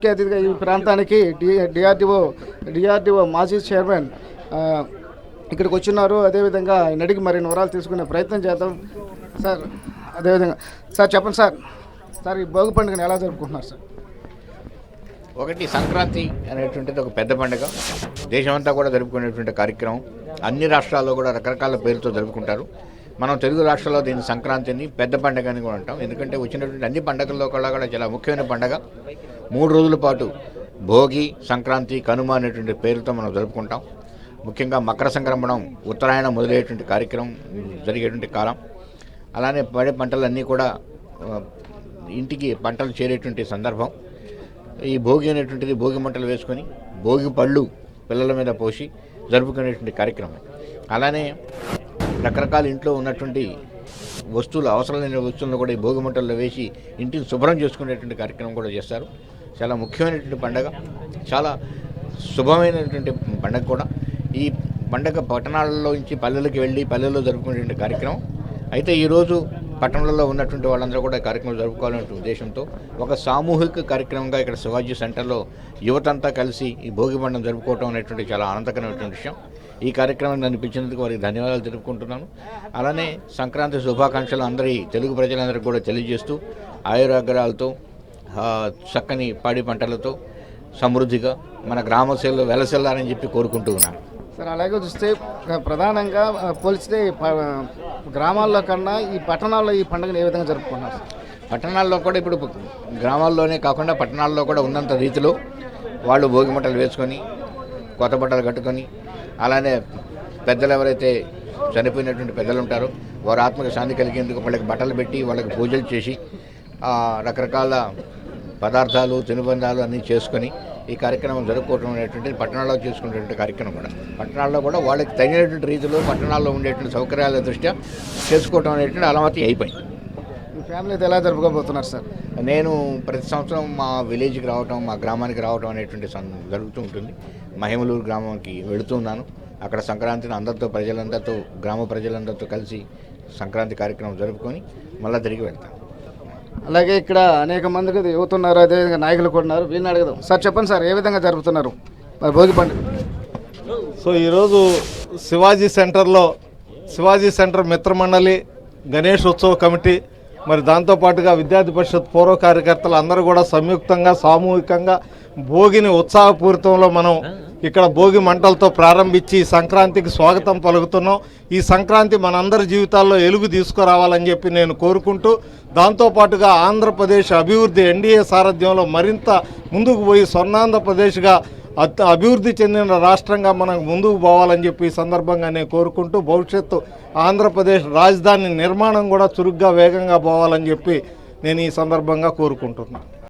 ముఖ్య అతిథిగా ఈ ప్రాంతానికి డిఆర్డిఓ మాజీ చైర్మన్ ఇక్కడికి వచ్చిన్నారు. అదేవిధంగా ఆయన అడిగి మరిన్ని వివరాలు తీసుకునే ప్రయత్నం చేద్దాం. సార్, అదేవిధంగా సార్ చెప్పండి సార్ ఈ భోగి పండుగను ఎలా జరుపుకుంటున్నారు సార్? ఒకటి సంక్రాంతి అనేటువంటిది ఒక పెద్ద పండుగ, దేశమంతా కూడా జరుపుకునేటువంటి కార్యక్రమం. అన్ని రాష్ట్రాల్లో కూడా రకరకాల పేరుతో జరుపుకుంటారు. మనం తెలుగు రాష్ట్రాల్లో దీన్ని సంక్రాంతిని పెద్ద పండుగ అని కూడా అంటాం. ఎందుకంటే వచ్చినటువంటి అన్ని పండుగల్లో కూడా చాలా ముఖ్యమైన పండుగ. 3 రోజుల పాటు భోగి, సంక్రాంతి, కనుమ అనేటువంటి పేరుతో మనం జరుపుకుంటాం. ముఖ్యంగా మకర సంక్రమణం, ఉత్తరాయణం మొదలయ్యేటువంటి కార్యక్రమం జరిగేటువంటి కాలం. అలానే పడే పంటలన్నీ కూడా ఇంటికి పంటలు చేరేటువంటి సందర్భం. ఈ భోగి అనేటువంటిది భోగి మంటలు వేసుకొని భోగి పళ్ళు పిల్లల మీద పోసి జరుపుకునేటువంటి కార్యక్రమం. అలానే రకరకాల ఇంట్లో ఉన్నటువంటి వస్తువులు, అవసరమైన వస్తువులను కూడా ఈ భోగి మంటల్లో వేసి ఇంటిని శుభ్రం చేసుకునేటువంటి కార్యక్రమం కూడా చేస్తారు. చాలా ముఖ్యమైనటువంటి పండుగ, చాలా శుభమైనటువంటి పండుగ కూడా. ఈ పండుగ పట్టణాలలో నుంచి పల్లెలకు వెళ్ళి పల్లెల్లో జరుపుకునేటువంటి కార్యక్రమం. అయితే ఈరోజు పట్టణంలో ఉన్నటువంటి వాళ్ళందరూ కూడా కార్యక్రమం జరుపుకోవాలనే ఉద్దేశంతో ఒక సామూహిక కార్యక్రమంగా ఇక్కడ శివాజీ సెంటర్లో యువతంతా కలిసి ఈ భోగి పండుగ జరుపుకోవడం అనేటువంటి చాలా ఆనందకరమైనటువంటి విషయం. ఈ కార్యక్రమం నన్ను పిలిచినందుకు వారికి ధన్యవాదాలు తెలుపుకుంటున్నాను. అలానే సంక్రాంతి శుభాకాంక్షలు అందరి తెలుగు ప్రజలందరికీ కూడా తెలియజేస్తూ ఆయురాగ్రహాలతో చక్కని పాడి పంటలతో సమృద్ధిగా మన గ్రామశైలిలో వెలసెల్లాలని చెప్పి కోరుకుంటూ ఉన్నాను. సార్, అలాగే చూస్తే ప్రధానంగా పోల్చితే గ్రామాల్లో కన్నా ఈ పట్టణాల్లో ఈ పండుగను ఏ విధంగా జరుపుకున్నారు? పట్టణాల్లో కూడా ఇప్పుడు గ్రామాల్లోనే కాకుండా పట్టణాల్లో కూడా ఉన్నంత రీతిలో వాళ్ళు భోగి మంటలు వేసుకొని కొత్త బట్టలు కట్టుకొని, అలానే పెద్దలు ఎవరైతే చనిపోయినటువంటి పెద్దలు ఉంటారో వారు ఆత్మకు శాంతి కలిగేందుకు వాళ్ళకి బట్టలు పెట్టి వాళ్ళకి పూజలు చేసి రకరకాల పదార్థాలు, తినుబంధాలు అన్నీ చేసుకొని ఈ కార్యక్రమం జరుపుకోవడం అనేటువంటిది పట్టణాల్లో చేసుకునేటువంటి కార్యక్రమం కూడా. పట్టణాల్లో కూడా వాళ్ళకి తగినటువంటి రీతిలో పట్టణాల్లో ఉండేటువంటి సౌకర్యాల దృష్ట్యా చేసుకోవడం అనేటువంటి అలవాటు అయిపోయింది. మీ ఫ్యామిలీతో ఎలా జరుపుకోబోతున్నారు సార్? నేను ప్రతి సంవత్సరం మా విలేజ్కి రావటం, మా గ్రామానికి రావటం అనేటువంటి జరుగుతూ ఉంటుంది. మహిమలూరు గ్రామానికి వెళుతున్నాను. అక్కడ సంక్రాంతిని ప్రజలందరితో గ్రామ ప్రజలందరితో కలిసి సంక్రాంతి కార్యక్రమం జరుపుకొని మళ్ళీ తిరిగి వెళ్తాను. అలాగే ఇక్కడ అనేక మందికి యువతున్నారు, అదేవిధంగా నాయకులు కూడా ఉన్నారు. వీళ్ళని అడగదాం. సార్ చెప్పండి సార్, ఏ విధంగా జరుపుతున్నారు మరి భోగి పండుగ? సో ఈరోజు శివాజీ సెంటర్ మిత్రమండలి, గణేష్ ఉత్సవ కమిటీ, మరి దాంతోపాటుగా విద్యార్థి పరిషత్ పూర్వ కార్యకర్తలు అందరూ కూడా సంయుక్తంగా సామూహికంగా భోగిని ఉత్సాహపూరితంలో మనం ఇక్కడ భోగి మంటలతో ప్రారంభించి సంక్రాంతికి స్వాగతం పలుకుతున్నాం. ఈ సంక్రాంతి మనందరి జీవితాల్లో వెలుగు తీసుకురావాలని చెప్పి నేను కోరుకుంటూ, దాంతోపాటుగా ఆంధ్రప్రదేశ్ అభివృద్ధి ఎన్డీఏ సారథ్యంలో మరింత ముందుకు పోయి స్వర్ణాంధ్రప్రదేశ్గా అభివృద్ధి చెందిన రాష్ట్రంగా మనం ముందుకు పోవాలని చెప్పి ఈ సందర్భంగా నేను కోరుకుంటూ, భవిష్యత్తు ఆంధ్రప్రదేశ్ రాజధాని నిర్మాణం కూడా చురుగ్గా వేగంగా పోవాలని చెప్పి నేను ఈ సందర్భంగా కోరుకుంటున్నాను.